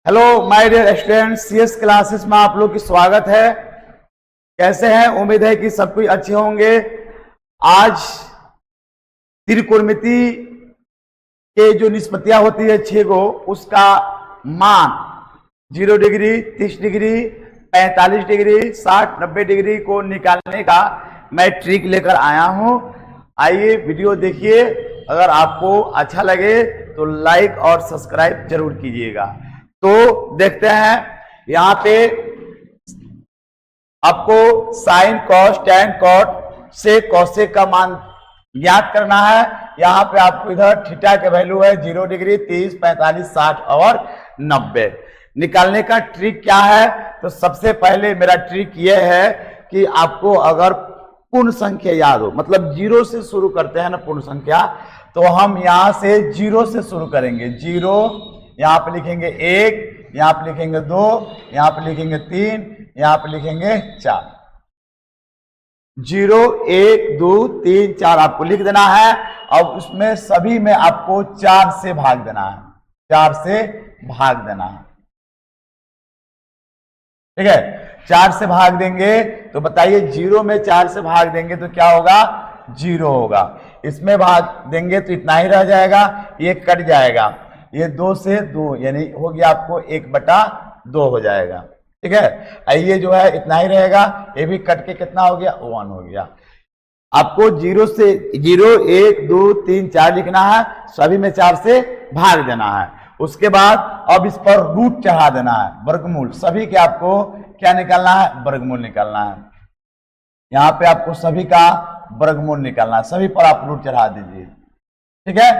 Hello my dear student, CS classes में आप लोग की स्वागत है। कैसे हैं? उम्मीद है कि सब कुछ अच्छे होंगे। आज त्रिकोणमिति के जो निष्पत्तियां होती है 6 गो, उसका मान 0 डिग्री, 30 डिग्री, 45 डिग्री, 60, 90 डिग्री को निकालने का मैं ट्रिक लेकर आया हूं। आइए वीडियो देखिए। अगर आपको अच्छा लगे तो लाइक और सब्सक्राइब जरूर कीजिएगा। तो देखते हैं, यहां पे आपको साइन, कॉस, टैन, कॉट से कॉसेक का मान ज्ञात करना है। यहां पे आपको इधर थीटा के वैल्यू है 0 डिग्री, 30, 45, 60 और 90। निकालने का ट्रिक क्या है? तो सबसे पहले मेरा ट्रिक यह है कि आपको अगर पूर्ण संख्या याद हो, मतलब 0 से शुरू करते हैं ना पूर्ण संख्या, तो हम यहां से 0 से शुरू करेंगे। 0 यहां पे लिखेंगे 1, यहां पे लिखेंगे 2, यहां पे लिखेंगे 3, यहां पे लिखेंगे 4। 0, 1, 2, 3, 4 आपको लिख देना है। अब उसमें सभी में आपको 4 से भाग देना है। 4 से भाग देना है, ठीक है। 4 से भाग देंगे तो बताइए, 0 में 4 से भाग देंगे तो क्या होगा? 0 होगा। इसमें भाग देंगे तो इतना ही रह जाएगा, ये कट जाएगा। ये 2 से 2 यानी हो गया आपको 1/2 हो जाएगा, ठीक है। ये जो है इतना ही रहेगा, ये भी कट के कितना हो गया? 1 हो गया। आपको 0 से 0, 1, 2, 3, 4 लिखना है, सभी में 4 से भाग देना है। उसके बाद अब इस पर रूट चढ़ा देना है, वर्गमूल। सभी के आपको क्या निकालना है? वर्गमूल निकालना है। यहां पे आपको सभी का वर्गमूल निकालना है, सभी पर आप रूट चढ़ा दीजिए, ठीक है।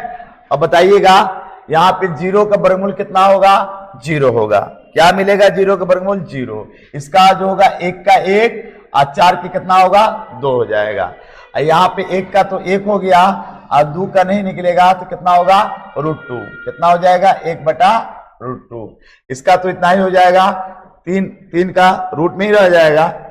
अब बताइएगा, यहां पे 0 का वर्गमूल कितना होगा? 0 होगा। क्या मिलेगा? 0 का वर्गमूल 0। इसका जो होगा 1 का 1 और 4 के कितना होगा? 2 हो जाएगा। यहाँ पे 1 का तो 1 हो गया और 2 का नहीं निकलेगा तो कितना होगा? √2। कितना हो जाएगा? 1/√2। इसका तो इतना ही हो जाएगा, 3 का रूट में ही रह जाएगा।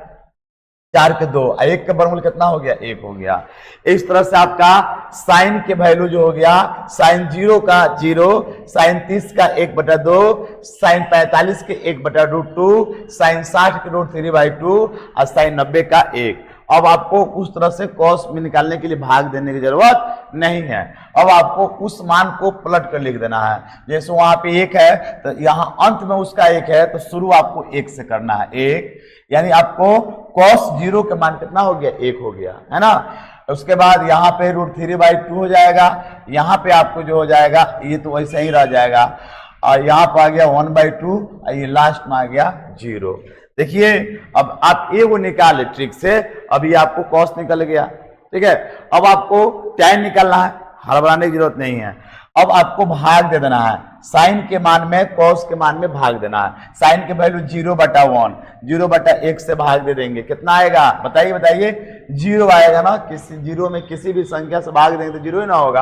4 के 2, 1 का वर्गमूल कितना हो गया? 1 हो गया। इस तरह से आपका साइन के वैल्यू जो हो गया, साइन 0 का 0, साइन 30 का 1/2, साइन 45 के 1/√2, साइन 60 के √3/2 और साइन 90 का 1। अब आपको उस तरह से कॉस में निकालने के लिए भाग देने की जरूरत नहीं है। अब आपको उस मान को पलट कर लिख देना है। जैसे वहां पे 1 है तो यहाँ अंत में उसका 1 है, तो शुरू आपको 1 से करना है। 1 यानी आपको cos 0 के मान कितना हो गया? 1 हो गया, है ना। उसके बाद यहाँ पे √3/2 हो जाएगा। यहाँ पे आपको जो हो जाएगा, ये तो वैसे ही रह जाएगा। और यहाँ पर आ गया 1/2, ये लास्ट में आ गया 0। देखिए, अब आप ये वो निकाले ट्रिक से, अभी आपको cos निकल गया, ठीक है। अब आपको tan निकालना है, हड़बड़ाने की जरूरत नहीं है। अब आपको भाग दे देना है, साइन के मान में cos के मान में भाग देना है। साइन के वैल्यू 0/1, 0/1 से भाग दे देंगे, कितना आएगा? बताइए बताइए। 0 आएगा ना। किसी 0 में किसी भी संख्या से भाग देंगे तो 0 ही ना होगा।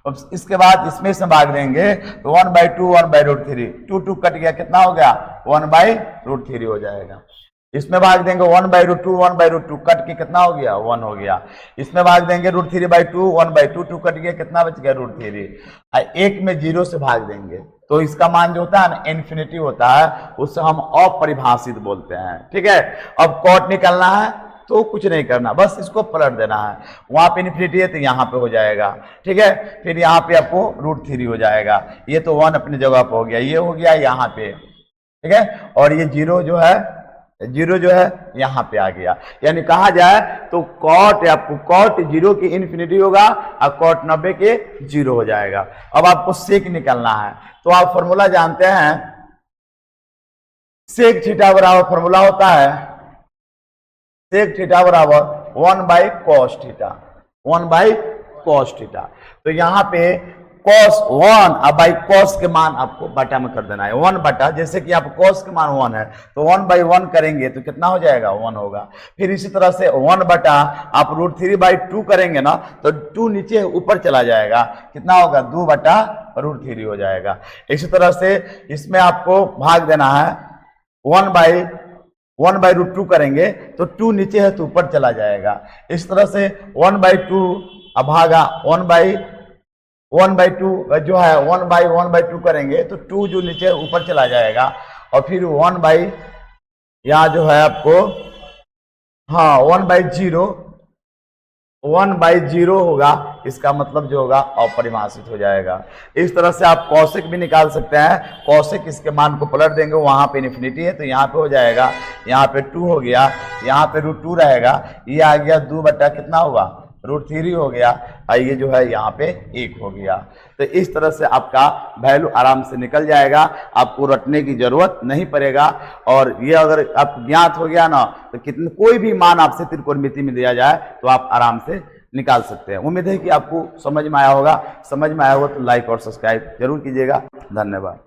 अब इसके बाद इसमें से भाग देंगे तो 1/2, 1/√3, 2 कट गया, कितना हो गया? 1/√3 हो जाएगा। इसमें भाग देंगे 1/√2, 1/√2 कट के कितना हो गया? 1 हो गया। इसमें भाग देंगे √3/2, 1/2 कट गया, कितना बच गया? √3। 1 में 0 से भाग देंगे तो इसका मान जो होता है ना, इन्फिनिटी होता है, उससे हम अपरिभाषित बोलते हैं, ठीक है। अब कॉट निकालना है तो कुछ नहीं करना, बस इसको पलट देना है। वहां पे इन्फिनिटी है तो यहाँ पे हो जाएगा, ठीक है। फिर यहाँ पे आपको √3 हो जाएगा। ये तो 1 अपनी जगह पे हो गया, ये हो गया यहाँ पे, ठीक है। और ये 0 जो है यहाँ पे आ गया। यानी कहा जाए तो कॉट, आपको कॉट 0 की इन्फिनिटी होगा और कॉट 90 के 0 हो जाएगा। अब आपको सेक निकालना है, तो आप फॉर्मूला जानते हैं, सेक थीटा बराबर फॉर्मूला होता है, सेक थीटा बराबर 1/cos थीटा, 1/cos थीटा। तो यहाँ पे cos 1 और बाई cos के मान आपको बटा में कर देना है। 1 बटा, जैसे कि आप cos के मान 1 है तो 1/1 करेंगे तो कितना हो जाएगा? 1 होगा। फिर इसी तरह से 1 बटा आप √3/2 करेंगे ना तो 2 नीचे ऊपर चला जाएगा, कितना होगा? 2/√3 हो जाएगा। इसी तरह से इसमें आपको भाग देना है, 1/√2 करेंगे तो 2 नीचे है तो ऊपर चला जाएगा। इस तरह से 1/2 भागा 1/√2 1/2 जो है 1/1/2 करेंगे तो 2 जो नीचे ऊपर चला जाएगा और फिर 1 बाई यहाँ जो है आपको हाँ 1/0 होगा, इसका मतलब जो होगा अपरिभाषित हो जाएगा। इस तरह से आप कौशिक भी निकाल सकते हैं। कौशिक इसके मान को पलट देंगे, वहां पे इन्फिनिटी है तो यहाँ पे हो जाएगा, यहाँ पे 2 हो गया, यहाँ पे √2 रहेगा, ये आ गया 2 बटा कितना होगा √3 हो गया, और ये जो है यहाँ पे 1 हो गया। तो इस तरह से आपका वैल्यू आराम से निकल जाएगा, आपको रटने की जरूरत नहीं पड़ेगा। और ये अगर आप ज्ञात हो गया ना तो कितने कोई भी मान आपसे त्रिकोणमिति में दिया जाए तो आप आराम से निकाल सकते हैं। उम्मीद है कि आपको समझ में आया होगा। समझ में आया होगा तो लाइक और सब्सक्राइब जरूर कीजिएगा। धन्यवाद।